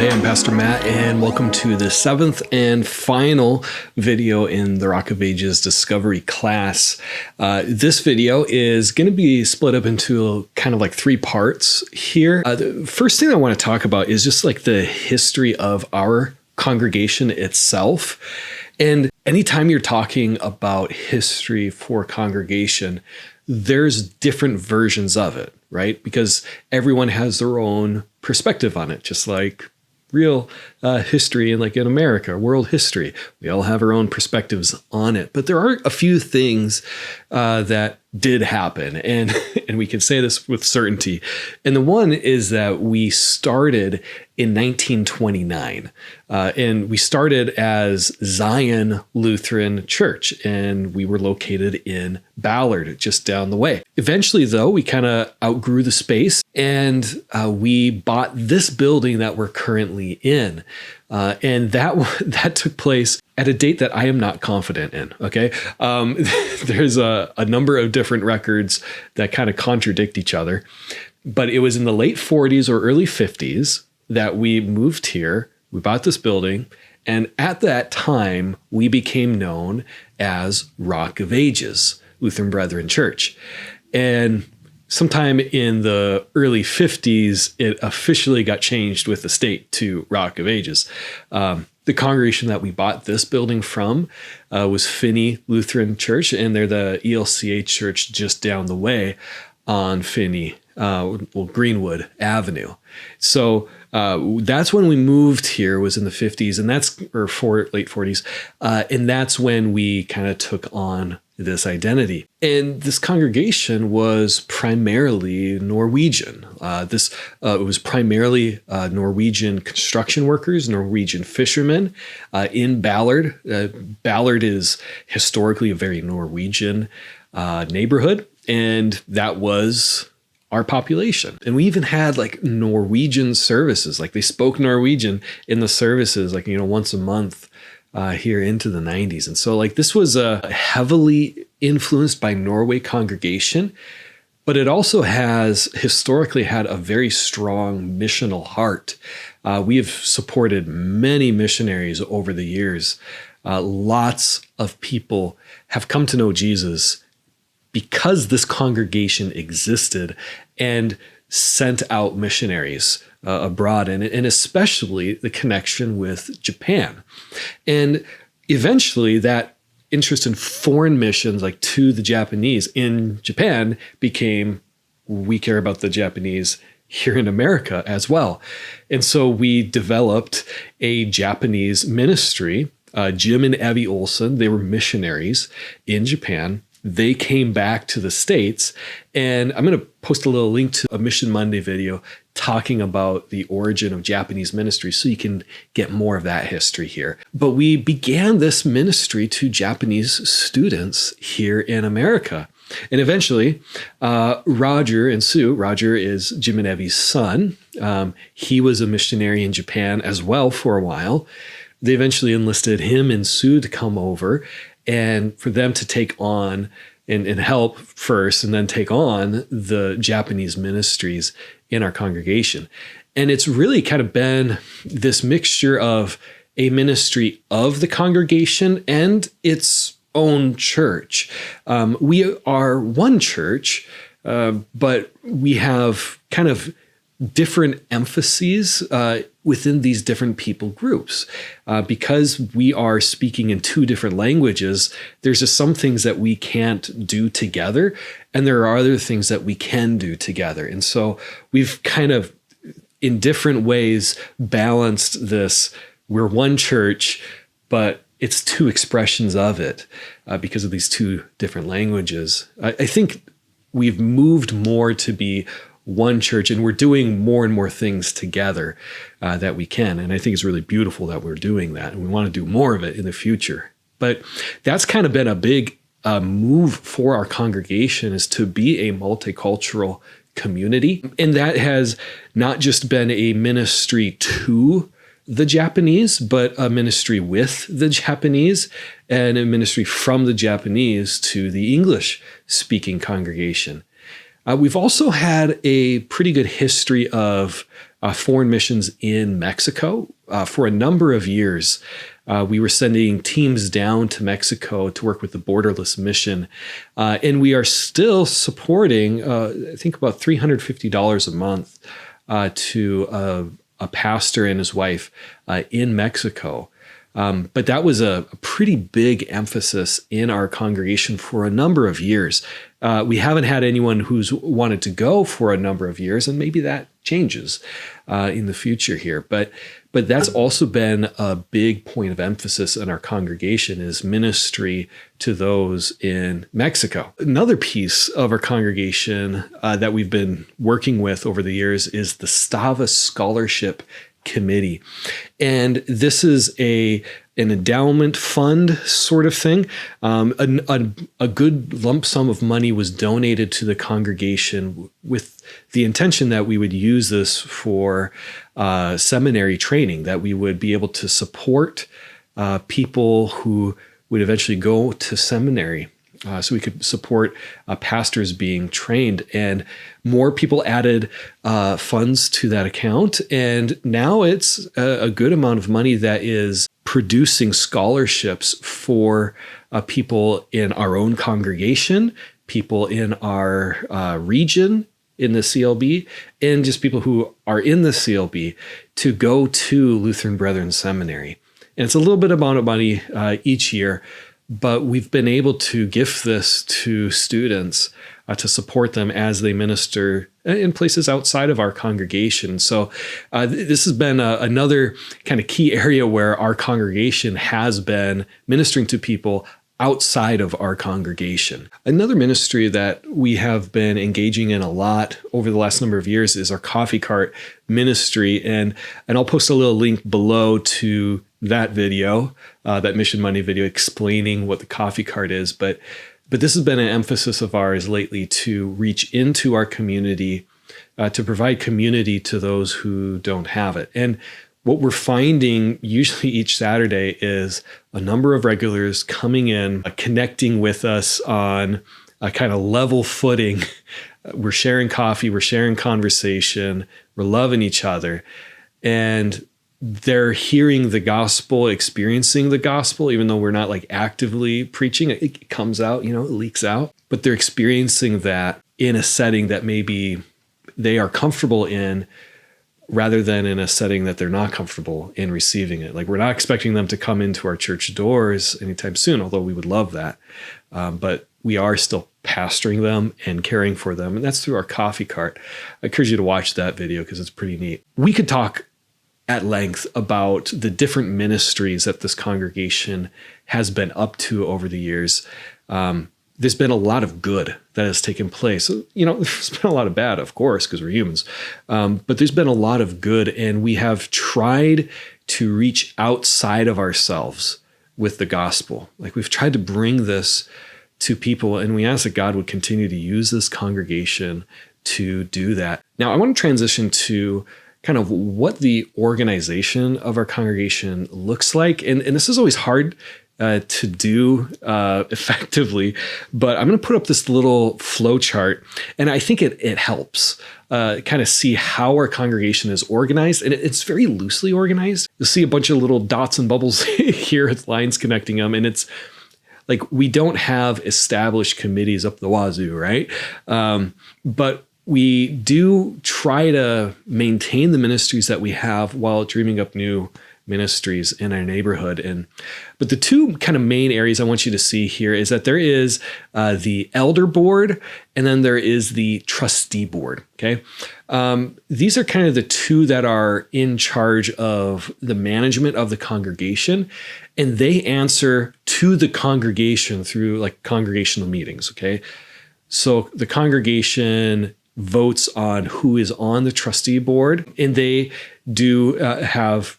hey, I'm Pastor Matt, and welcome to the seventh and final video in the Rock of Ages Discovery class. This video is going to be split up into kind of like three parts here. The first thing I want to talk about is just like the history of our congregation itself. And anytime you're talking about history for congregation, there's different versions of it, right? Because everyone has their own perspective on it, just like real history and like in America, world history. We all have our own perspectives on it. But there are a few things that did happen, and we can say this with certainty. And the one is that we started in 1929, and we started as Zion Lutheran Church, and we were located in Ballard, just down the way. Eventually, though, we kind of outgrew the space, and we bought this building that we're currently in. And that took place at a date that I am not confident in, okay? There's a number of different records that kind of contradict each other, but it was in the late 40s or early 50s that we moved here. We bought this building, and at that time, we became known as Rock of Ages Lutheran Brethren Church. And sometime in the early 50s, it officially got changed with the state to Rock of Ages. The congregation that we bought this building from was Finney Lutheran Church, and they're the ELCA church just down the way on Finney, Greenwood Avenue. So that's when we moved here, was in the 50s, and late 40s, and that's when we kind of took on this identity. And this congregation was primarily Norwegian. It was primarily Norwegian construction workers, Norwegian fishermen in Ballard. Ballard is historically a very Norwegian neighborhood, and that was our population. And we even had like Norwegian services, like they spoke Norwegian in the services, like, once a month here into the 90s. And so like this was a heavily influenced by Norway congregation, but it also has historically had a very strong missional heart. We have supported many missionaries over the years. Lots of people have come to know Jesus because this congregation existed and sent out missionaries abroad, and especially the connection with Japan. And eventually that interest in foreign missions, like to the Japanese in Japan, became, we care about the Japanese here in America as well. And so we developed a Japanese ministry. Jim and Evie Olson, they were missionaries in Japan. They came back to the States, and I'm going to post a little link to a Mission Monday video talking about the origin of Japanese ministry so you can get more of that history here. But we began this ministry to Japanese students here in America. And eventually, Roger and Sue, Roger is Jim and Evie's son. He was a missionary in Japan as well for a while. They eventually enlisted him and Sue to come over, and for them to take on and help first, and then take on the Japanese ministries in our congregation. And it's really kind of been this mixture of a ministry of the congregation and its own church. We are one church, but we have kind of different emphases within these different people groups. Because we are speaking in two different languages, there's just some things that we can't do together, and there are other things that we can do together. And so we've kind of, in different ways, balanced this. We're one church, but it's two expressions of it because of these two different languages. I think we've moved more to be one church, and we're doing more and more things together that we can. And I think it's really beautiful that we're doing that, and we want to do more of it in the future. But that's kind of been a big move for our congregation, is to be a multicultural community. And that has not just been a ministry to the Japanese, but a ministry with the Japanese, and a ministry from the Japanese to the English-speaking congregation. We've also had a pretty good history of foreign missions in Mexico. For a number of years, we were sending teams down to Mexico to work with the Borderless Mission. And we are still supporting, I think, about $350 a month to a pastor and his wife in Mexico. But that was a pretty big emphasis in our congregation for a number of years. We haven't had anyone who's wanted to go for a number of years, and maybe that changes in the future here. But that's also been a big point of emphasis in our congregation, is ministry to those in Mexico. Another piece of our congregation that we've been working with over the years is the Stava Scholarship Committee. And this is an endowment fund sort of thing. A good lump sum of money was donated to the congregation with the intention that we would use this for seminary training, that we would be able to support people who would eventually go to seminary. So we could support pastors being trained, and more people added funds to that account. And now it's a good amount of money that is producing scholarships for people in our own congregation, people in our region in the CLB, and just people who are in the CLB to go to Lutheran Brethren Seminary. And it's a little bit amount of money each year, but we've been able to gift this to students to support them as they minister in places outside of our congregation. So this has been another kind of key area where our congregation has been ministering to people outside of our congregation. Another ministry that we have been engaging in a lot over the last number of years is our coffee cart ministry. And I'll post a little link below to that video, that Mission Monday video explaining what the coffee cart is. But this has been an emphasis of ours lately, to reach into our community, to provide community to those who don't have it. And what we're finding usually each Saturday is a number of regulars coming in, connecting with us on a kind of level footing. We're sharing coffee, we're sharing conversation, we're loving each other. And they're hearing the gospel, experiencing the gospel, even though we're not like actively preaching. It comes out, it leaks out. But they're experiencing that in a setting that maybe they are comfortable in, rather than in a setting that they're not comfortable in receiving it. Like, we're not expecting them to come into our church doors anytime soon, although we would love that. But we are still pastoring them and caring for them. And that's through our coffee cart. I encourage you to watch that video because it's pretty neat. We could talk at length about the different ministries that this congregation has been up to over the years. There's been a lot of good that has taken place. There's been a lot of bad, of course, because we're humans. But there's been a lot of good, and we have tried to reach outside of ourselves with the gospel. Like, we've tried to bring this to people, and we ask that God would continue to use this congregation to do that. Now, I want to transition to kind of what the organization of our congregation looks like. And this is always hard to do effectively, but I'm going to put up this little flow chart, and I think it helps kind of see how our congregation is organized. And it's very loosely organized. You'll see a bunch of little dots and bubbles here with lines connecting them, and it's like we don't have established committees up the wazoo, right? But we do try to maintain the ministries that we have while dreaming up new ministries in our neighborhood. But the two kind of main areas I want you to see here is that there is the elder board, and then there is the trustee board. Okay. These are kind of the two that are in charge of the management of the congregation, and they answer to the congregation through like congregational meetings. Okay. So the congregation votes on who is on the trustee board, and they do have,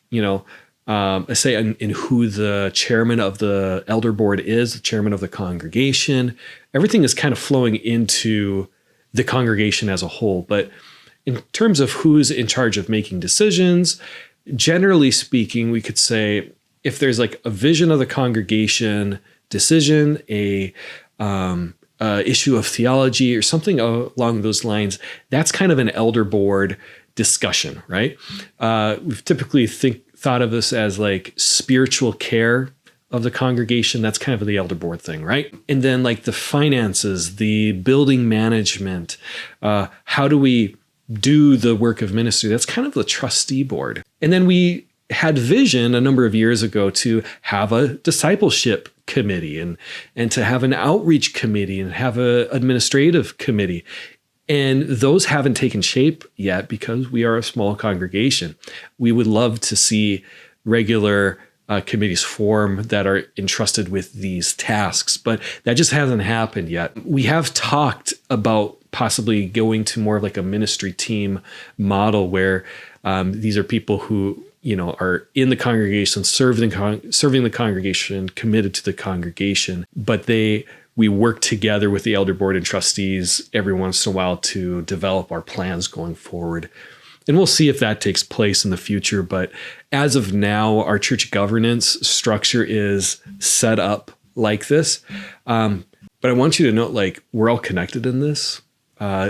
a say in who the chairman of the elder board is, the chairman of the congregation. Everything is kind of flowing into the congregation as a whole. But in terms of who's in charge of making decisions, generally speaking, we could say if there's like a vision of the congregation decision, a issue of theology or something along those lines, that's kind of an elder board discussion, right? We've typically thought of this as like spiritual care of the congregation. That's kind of the elder board thing, right? And then like the finances, the building management, how do we do the work of ministry? That's kind of the trustee board. And then we had vision a number of years ago to have a discipleship committee and to have an outreach committee and have an administrative committee. And those haven't taken shape yet because we are a small congregation. We would love to see regular committees form that are entrusted with these tasks, but that just hasn't happened yet. We have talked about possibly going to more of like a ministry team model where these are people who are in the congregation, serving the congregation, committed to the congregation, but we work together with the elder board and trustees every once in a while to develop our plans going forward. And we'll see if that takes place in the future. But as of now, our church governance structure is set up like this. But I want you to note, like, we're all connected in this.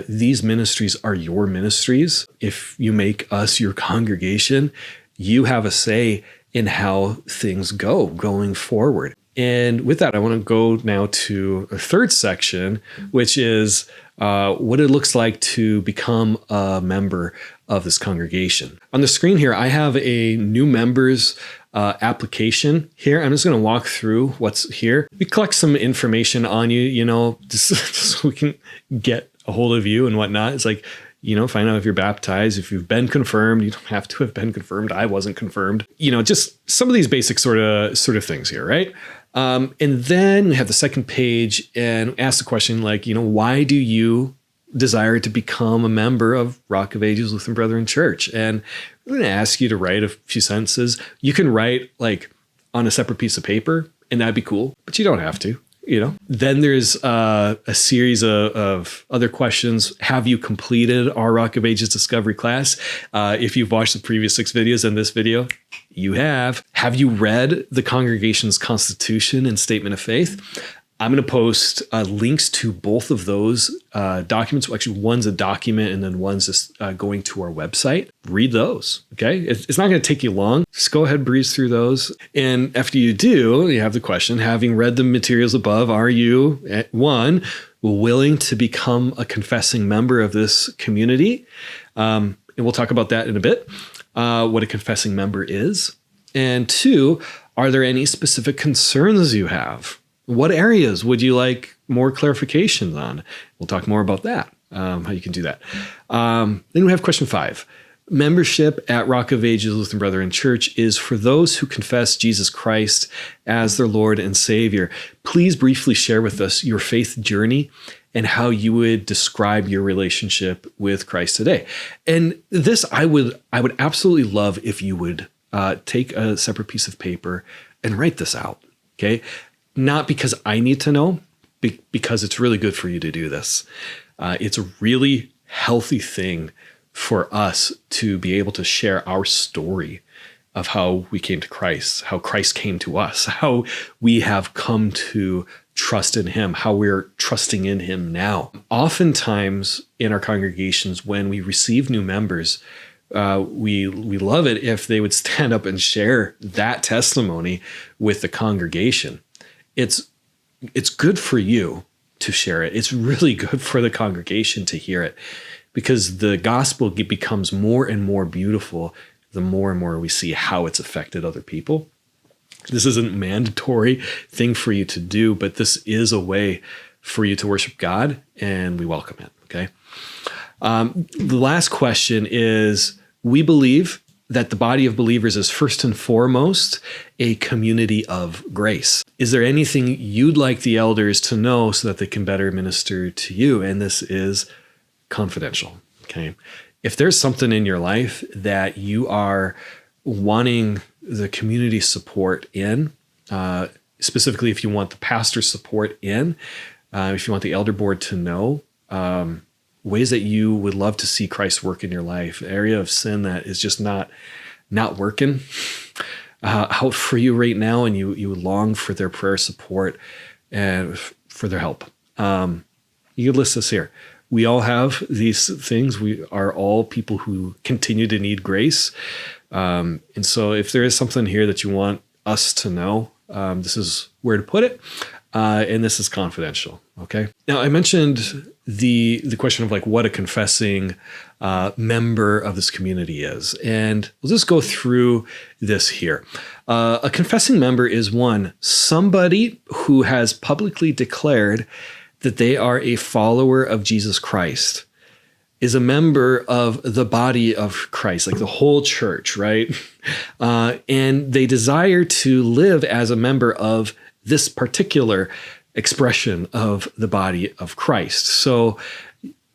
These ministries are your ministries. If you make us your congregation, you have a say in how things go going forward. And with that, I want to go now to a third section, which is what it looks like to become a member of this congregation. On the screen here, I have a new members application here. I'm just going to walk through what's here. We collect some information on you, just so we can get a hold of you and whatnot. It's like, find out if you're baptized, if you've been confirmed. You don't have to have been confirmed. I wasn't confirmed. Just some of these basic sort of things here, right? And then we have the second page and ask the question like, why do you desire to become a member of Rock of Ages Lutheran Brethren Church? And we're going to ask you to write a few sentences. You can write like on a separate piece of paper, and that'd be cool, but you don't have to. Then there's a series of other questions. Have you completed our Rock of Ages discovery class? If you've watched the previous 6 videos and this video, you have. Have you read the congregation's constitution and statement of faith? I'm going to post links to both of those documents. Well, actually, one's a document and then one's just going to our website. Read those, okay? It's not going to take you long. Just go ahead, breeze through those. And after you do, you have the question, having read the materials above, are you, one, willing to become a confessing member of this community? And we'll talk about that in a bit, what a confessing member is. And 2, are there any specific concerns you have? What areas would you like more clarifications on? We'll talk more about that, how you can do that. Then we have question 5. Membership at Rock of Ages Lutheran Brethren Church is for those who confess Jesus Christ as their Lord and Savior. Please briefly share with us your faith journey and how you would describe your relationship with Christ today. And this, I would absolutely love if you would take a separate piece of paper and write this out, okay? Not because I need to know, because it's really good for you to do this. It's a really healthy thing for us to be able to share our story of how we came to Christ, how Christ came to us, how we have come to trust in him, how we're trusting in him now. Oftentimes in our congregations, when we receive new members, we love it if they would stand up and share that testimony with the congregation. It's good for you to share it. It's really good for the congregation to hear it, because the gospel becomes more and more beautiful the more and more we see how it's affected other people. This isn't a mandatory thing for you to do, but this is a way for you to worship God, and we welcome it, okay? The last question is, we believe that the body of believers is first and foremost a community of grace. Is there anything you'd like the elders to know so that they can better minister to you? And this is confidential, okay? If there's something in your life that you are wanting the community support in, specifically if you want the pastor's support in, if you want the elder board to know, ways that you would love to see Christ work in your life, area of sin that is just not working out for you right now, and you long for their prayer support and for their help. You could list this here. We all have these things. We are all people who continue to need grace. And so if there is something here that you want us to know, this is where to put it. And this is confidential. Okay. Now I mentioned the question of like what a confessing member of this community is. And we'll just go through this here. A confessing member is somebody who has publicly declared that they are a follower of Jesus Christ, is a member of the body of Christ, like the whole church, right? And they desire to live as a member of this particular expression of the body of Christ. So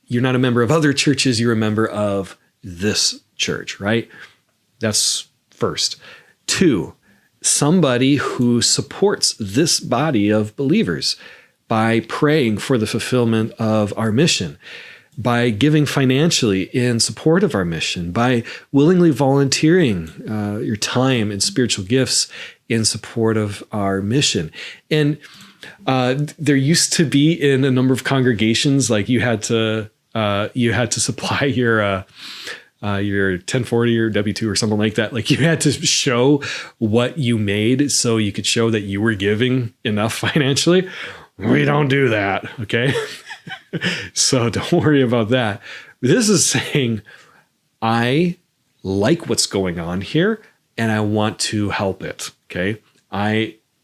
you're not a member of other churches, you're a member of this church, right? That's first. 2, somebody who supports this body of believers by praying for the fulfillment of our mission, by giving financially in support of our mission, by willingly volunteering your time and spiritual gifts in support of our mission. And there used to be in a number of congregations, like you had to supply your 1040 or W-2 or something like that. Like you had to show what you made so you could show that you were giving enough financially. We don't do that, okay? So don't worry about that. This is saying, I like what's going on here and I want to help it, okay?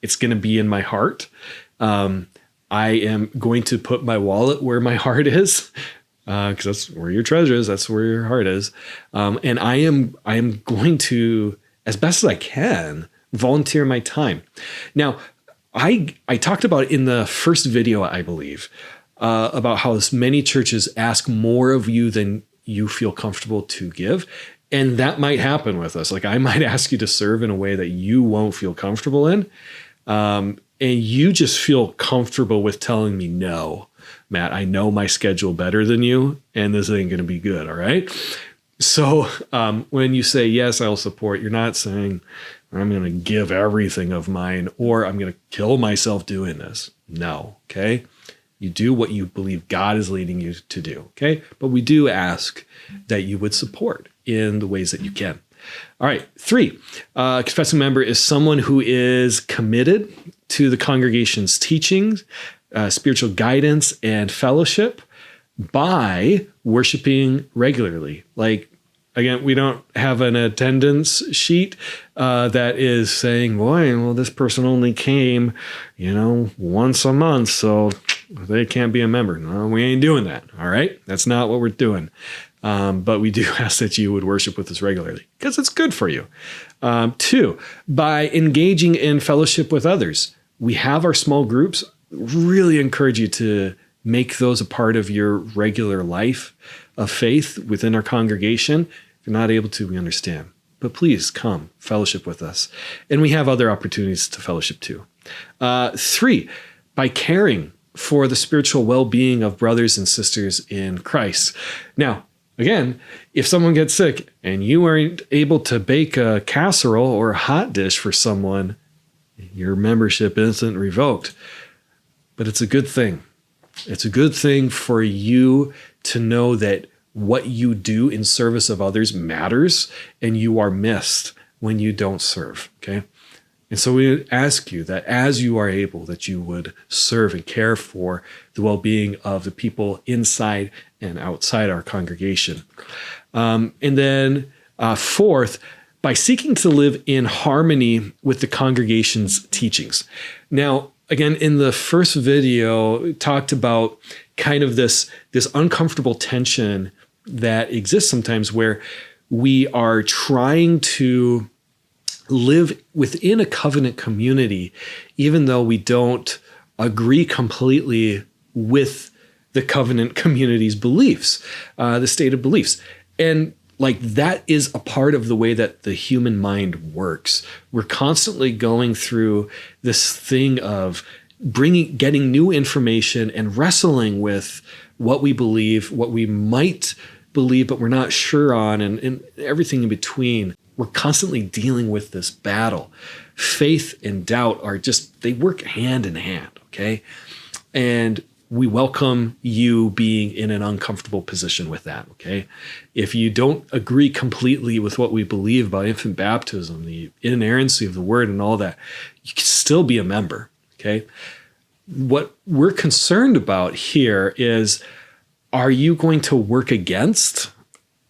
It's going to be in my heart. I am going to put my wallet where my heart is, because that's where your treasure is. That's where your heart is. And I am going to, as best as I can, volunteer my time. Now, I talked about in the first video, I believe, about how many churches ask more of you than you feel comfortable to give. And that might happen with us. Like I might ask you to serve in a way that you won't feel comfortable in. And you just feel comfortable with telling me, no, Matt, I know my schedule better than you, and this ain't going to be good. All right. So when you say, yes, I'll support, you're not saying I'm going to give everything of mine or I'm going to kill myself doing this. No. Okay. You do what you believe God is leading you to do. Okay. But we do ask that you would support in the ways that you can. All right. 3, confessing member is someone who is committed to the congregation's teachings, spiritual guidance, and fellowship by worshiping regularly. Like, again, we don't have an attendance sheet that is saying, boy, well, this person only came, once a month, so they can't be a member. No, we ain't doing that. All right. That's not what we're doing. But we do ask that you would worship with us regularly because it's good for you. 2, by engaging in fellowship with others. We have our small groups. Really encourage you to make those a part of your regular life of faith within our congregation. If you're not able to, we understand. But please come fellowship with us. And we have other opportunities to fellowship too. 3, by caring for the spiritual well-being of brothers and sisters in Christ. Now, again, if someone gets sick and you aren't able to bake a casserole or a hot dish for someone, your membership isn't revoked. But it's a good thing. It's a good thing for you to know that what you do in service of others matters and you are missed when you don't serve, okay? And so we ask you that as you are able, that you would serve and care for the well-being of the people inside and outside our congregation. And then 4th, by seeking to live in harmony with the congregation's teachings. Now, again, in the first video, we talked about kind of this uncomfortable tension that exists sometimes where we are trying to live within a covenant community, even though we don't agree completely with the covenant community's beliefs, the stated beliefs. And like that is a part of the way that the human mind works. We're constantly going through this thing of getting new information and wrestling with what we believe, what we might believe, but we're not sure on, and everything in between. We're constantly dealing with this battle. Faith and doubt they work hand in hand, okay? And we welcome you being in an uncomfortable position with that, okay? If you don't agree completely with what we believe about infant baptism, the inerrancy of the word and all that, you can still be a member, okay? What we're concerned about here is, are you going to work against?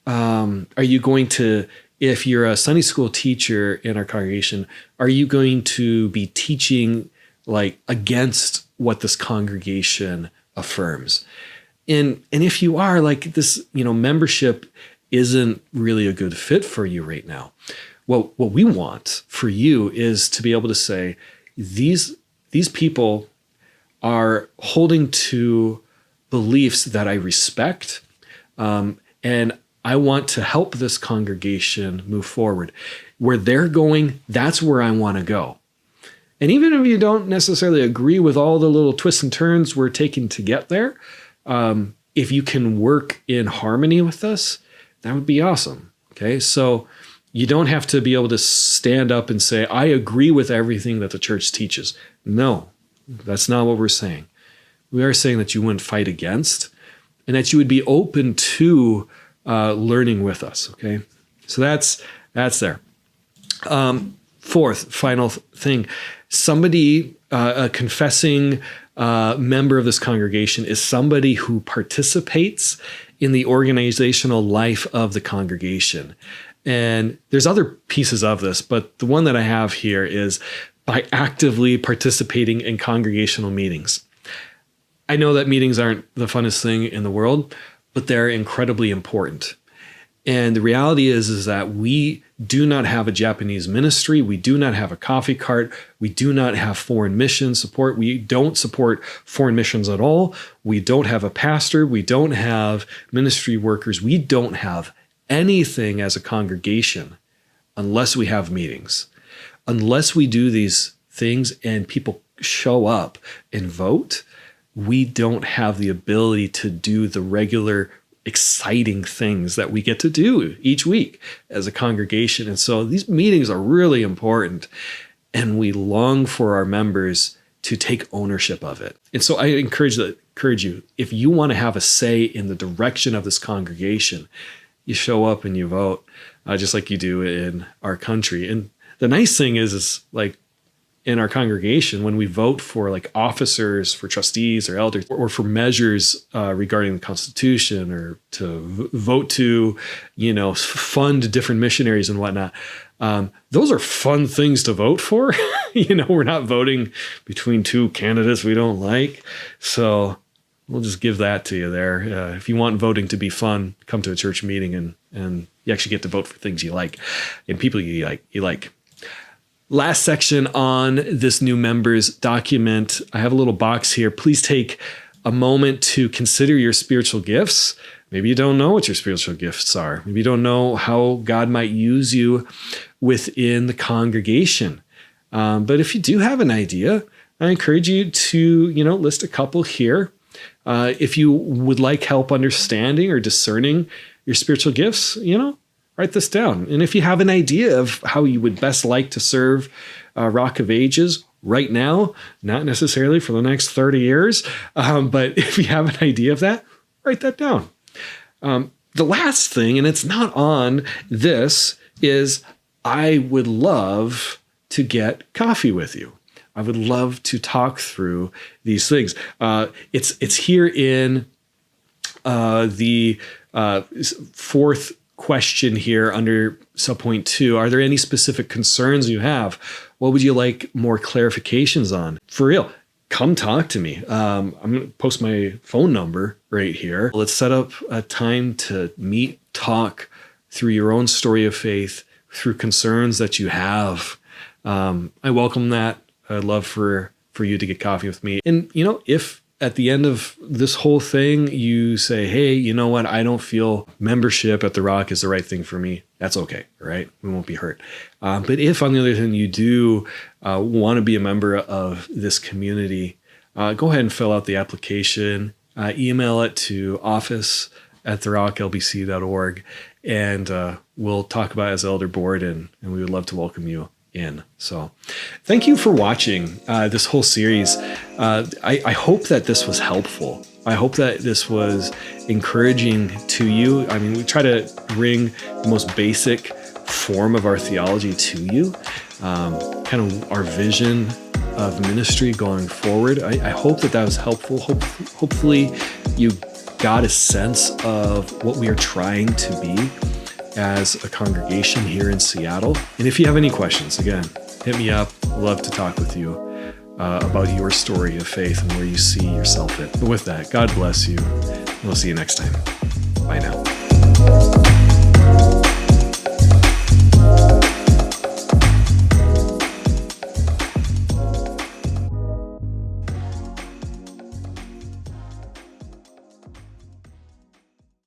Are you going to, if you're a Sunday school teacher in our congregation, are you going to be teaching like against what this congregation affirms? And if you are, like, this, membership isn't really a good fit for you right now. What we want for you is to be able to say, these people are holding to beliefs that I respect, and I want to help this congregation move forward. Where they're going, that's where I want to go. And even if you don't necessarily agree with all the little twists and turns we're taking to get there, if you can work in harmony with us, that would be awesome. Okay, so you don't have to be able to stand up and say, I agree with everything that the church teaches. No, that's not what we're saying. We are saying that you wouldn't fight against, and that you would be open to learning with us. Okay, so that's there. Fourth, final thing, somebody, a confessing member of this congregation is somebody who participates in the organizational life of the congregation. And there's other pieces of this, but the one that I have here is by actively participating in congregational meetings. I know that meetings aren't the funnest thing in the world, but they're incredibly important. And the reality is that we do not have a Japanese ministry. We do not have a coffee cart. We do not have foreign mission support. We don't support foreign missions at all. We don't have a pastor. We don't have ministry workers. We don't have anything as a congregation unless we have meetings. Unless we do these things and people show up and vote, we don't have the ability to do the regular exciting things that we get to do each week as a congregation. And so these meetings are really important, and we long for our members to take ownership of it. And so I encourage you, if you want to have a say in the direction of this congregation, you show up and you vote, just like you do in our country. And the nice thing is like, in our congregation, when we vote for like officers, for trustees or elders, or for measures regarding the Constitution, or to vote to, fund different missionaries and whatnot, those are fun things to vote for. We're not voting between two candidates we don't like. So we'll just give that to you there. If you want voting to be fun, come to a church meeting and you actually get to vote for things you like and people you like. Last section on this new members document, I have a little box here. Please take a moment to consider your spiritual gifts. Maybe you don't know what your spiritual gifts are. Maybe you don't know how God might use you within the congregation. But if you do have an idea, I encourage you to, list a couple here. If you would like help understanding or discerning your spiritual gifts, write this down. And if you have an idea of how you would best like to serve Rock of Ages right now, not necessarily for the next 30 years, but if you have an idea of that, write that down. The last thing, and it's not on this, is I would love to get coffee with you. I would love to talk through these things. It's here in the fourth question here under subpoint 2. Are there any specific concerns you have? What would you like more clarifications on? For real, come talk to me. I'm going to post my phone number right here. Let's set up a time to meet, talk through your own story of faith, through concerns that you have. I welcome that. I'd love for you to get coffee with me. And, if at the end of this whole thing, you say, hey, you know what? I don't feel membership at the Rock is the right thing for me. That's okay. Right? We won't be hurt. But if on the other hand, you do want to be a member of this community, go ahead and fill out the application, email it to office@therocklbc.org, and we'll talk about it as elder board, and we would love to welcome you in. So thank you for watching this whole series. I hope that this was helpful. I hope that this was encouraging to you. I mean, we try to bring the most basic form of our theology to you, kind of our vision of ministry going forward. I hope that was helpful. Hopefully you got a sense of what we are trying to be as a congregation here in Seattle. And if you have any questions, again, hit me up. I'd love to talk with you about your story of faith and where you see yourself in. But with that, God bless you. We'll see you next time. Bye now.